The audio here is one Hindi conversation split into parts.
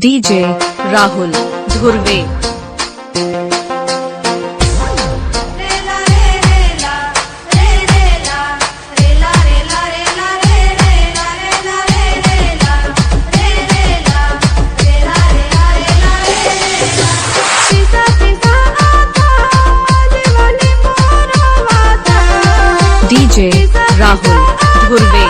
डीजे राहुल धुर्वे। डीजे राहुल धुर्वे।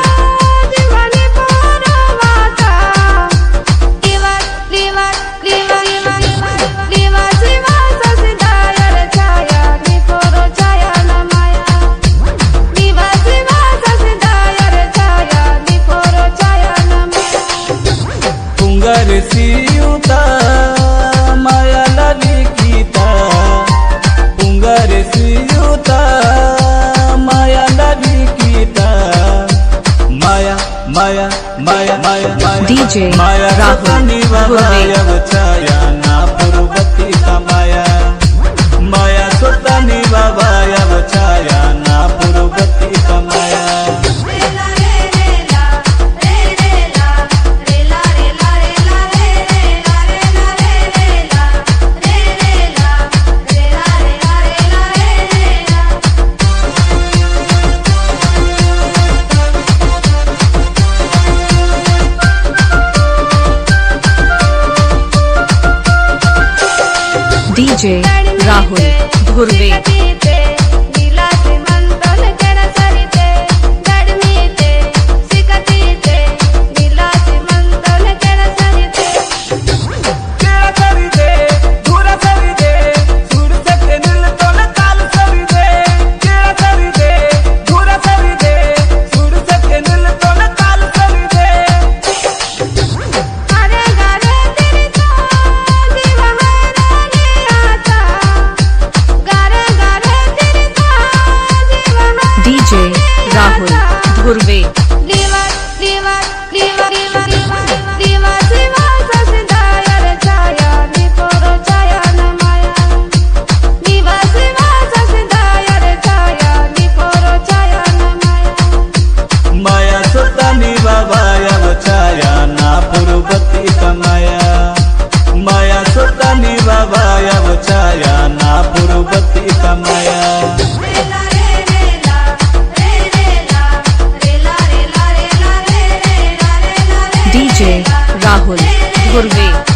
सियुता माया लवी गीता पुंगर सियुता माया लवी गीता माया माया माया माया माया डीजे माया राहुल धुर्वे। छाया ना पुरुबती का माया माया सुल्तानी बाबा यव छाया ना पुरुबती का माया। डीजे राहुल धुर्वे। डीजे राहुल धुर्वे। माया सुल्तानी बाबा यव छाया ना पुरुबती का माया माया सुल्तानी बाबा यव छाया ना पुरुबती का माया। डीजे राहुल धुर्वे।